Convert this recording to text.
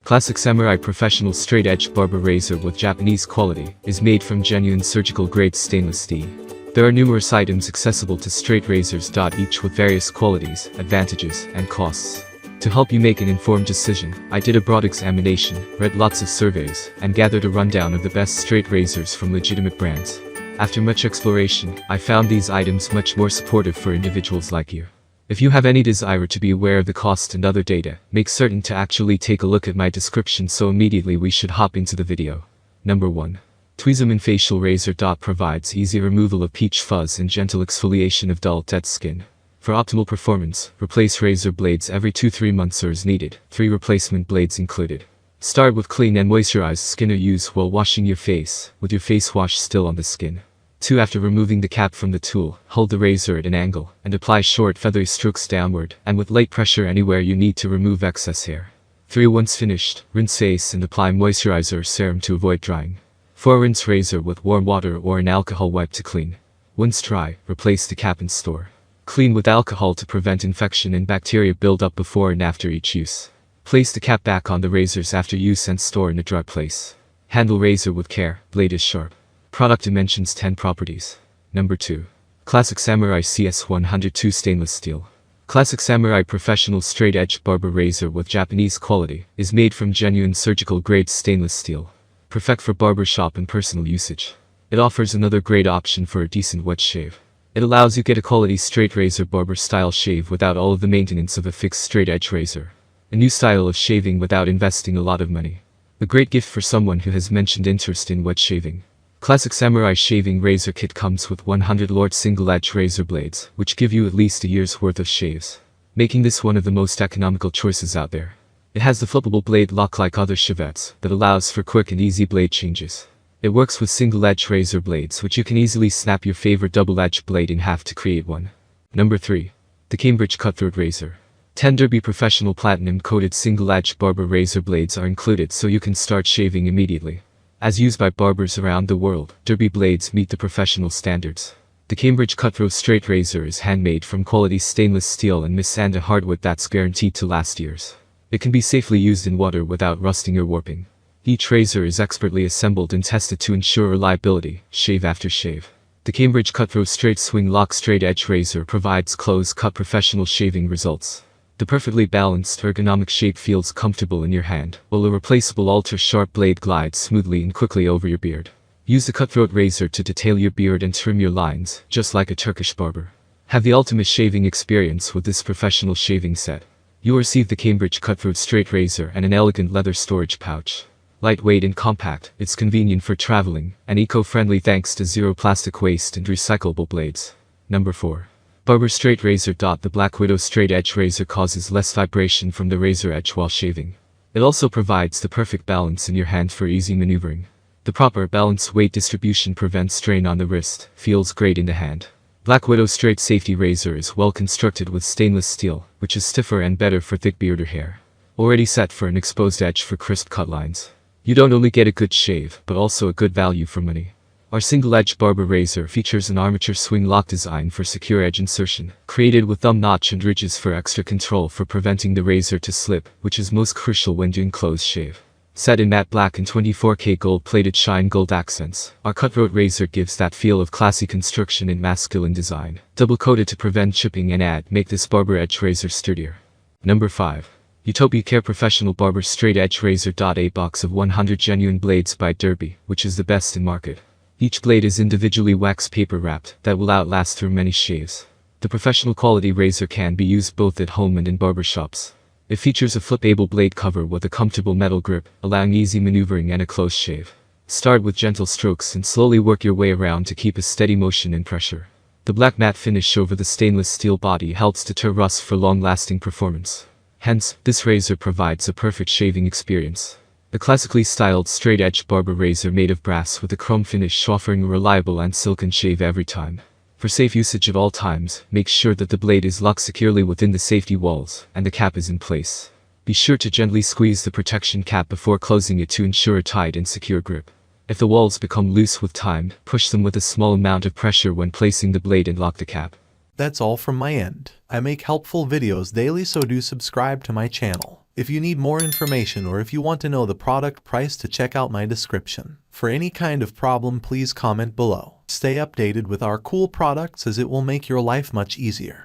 Classic Samurai Professional Straight Edge Barber Razor with Japanese quality is made from genuine surgical grade stainless steel. There are numerous items accessible to straight razors. Each with various qualities, advantages, and costs. To help you make an informed decision, I did a broad examination, read lots of surveys, and gathered a rundown of the best straight razors from legitimate brands. After much exploration, I found these items much more supportive for individuals like you. If you have any desire to be aware of the cost and other data, make certain to actually take a look at my description, so immediately we should hop into the video. Number 1. 𝐂𝐡𝐞𝐤 Facial Razor. Provides easy removal of peach fuzz and gentle exfoliation of dull, dead skin. For optimal performance, replace razor blades every 2-3 months or as needed, 3 replacement blades included. Start with clean and moisturized skin or use while washing your face, with your face wash still on the skin. 2. After removing the cap from the tool, hold the razor at an angle, and apply short feathery strokes downward, and with light pressure anywhere you need to remove excess hair. 3. Once finished, rinse face and apply moisturizer or serum to avoid drying. 4. Rinse razor with warm water or an alcohol wipe to clean. Once dry, replace the cap and store. Clean with alcohol to prevent infection and bacteria buildup before and after each use. Place the cap back on the razors after use and store in a dry place. Handle razor with care, blade is sharp. Product dimensions. 10 properties. Number 2. Classic Samurai CS102 Stainless Steel. Classic Samurai Professional Straight Edge Barber Razor with Japanese quality is made from genuine surgical grade stainless steel. Perfect for barbershop and personal usage. It offers another great option for a decent wet shave. It allows you get a quality straight razor barber style shave without all of the maintenance of a fixed straight edge razor. A new style of shaving without investing a lot of money. A great gift for someone who has mentioned interest in wet shaving. Classic Samurai Shaving Razor Kit comes with 100 Lord single edge razor blades, which give you at least a year's worth of shaves, making this one of the most economical choices out there. It has the flippable blade lock like other shavettes that allows for quick and easy blade changes. It works with single edge razor blades, which you can easily snap your favorite double edge blade in half to create one. Number 3. The Cambridge Cutthroat Razor. 10 Derby Professional Platinum Coated Single Edge Barber Razor blades are included so you can start shaving immediately. As used by barbers around the world, Derby blades meet the professional standards. The Cambridge Cutthroat Straight Razor is handmade from quality stainless steel and Misanda hardwood that's guaranteed to last years. It can be safely used in water without rusting or warping. Each razor is expertly assembled and tested to ensure reliability, shave after shave. The Cambridge Cutthroat Straight Swing Lock Straight Edge Razor provides close-cut professional shaving results. The perfectly balanced ergonomic shape feels comfortable in your hand, while a replaceable ultra-sharp blade glides smoothly and quickly over your beard. Use the cutthroat razor to detail your beard and trim your lines, just like a Turkish barber. Have the ultimate shaving experience with this professional shaving set. You'll receive the Cambridge Cutthroat Straight Razor and an elegant leather storage pouch. Lightweight and compact, it's convenient for traveling, and eco-friendly thanks to zero plastic waste and recyclable blades. Number 4. Barber Straight Razor. The Black Widow Straight Edge Razor causes less vibration from the razor edge while shaving. It also provides the perfect balance in your hand for easy maneuvering. The proper balanced weight distribution prevents strain on the wrist, feels great in the hand. Black Widow Straight Safety Razor is well constructed with stainless steel, which is stiffer and better for thick beard or hair. Already set for an exposed edge for crisp cut lines. You don't only get a good shave, but also a good value for money. Our single-edge barber razor features an armature swing lock design for secure edge insertion, created with thumb notch and ridges for extra control for preventing the razor to slip, which is most crucial when doing close shave. Set in matte black and 24K gold-plated shine gold accents, our cutthroat razor gives that feel of classy construction and masculine design, double-coated to prevent chipping and make this barber edge razor sturdier. Number 5. 𝐂𝐡𝐞𝐤 Professional Barber Straight Edge Razor. A box of 100 genuine blades by Derby, which is the best in market. Each blade is individually wax paper wrapped that will outlast through many shaves. The professional quality razor can be used both at home and in barbershops. It features a flip-able blade cover with a comfortable metal grip, allowing easy maneuvering and a close shave. Start with gentle strokes and slowly work your way around to keep a steady motion and pressure. The black matte finish over the stainless steel body helps deter rust for long-lasting performance. Hence, this razor provides a perfect shaving experience. The classically styled straight-edge barber razor made of brass with a chrome finish, offering a reliable and silken shave every time. For safe usage at all times, make sure that the blade is locked securely within the safety walls, and the cap is in place. Be sure to gently squeeze the protection cap before closing it to ensure a tight and secure grip. If the walls become loose with time, push them with a small amount of pressure when placing the blade and lock the cap. That's all from my end. I make helpful videos daily, so do subscribe to my channel. If you need more information or if you want to know the product price, to check out my description. For any kind of problem, please comment below. Stay updated with our cool products, as it will make your life much easier.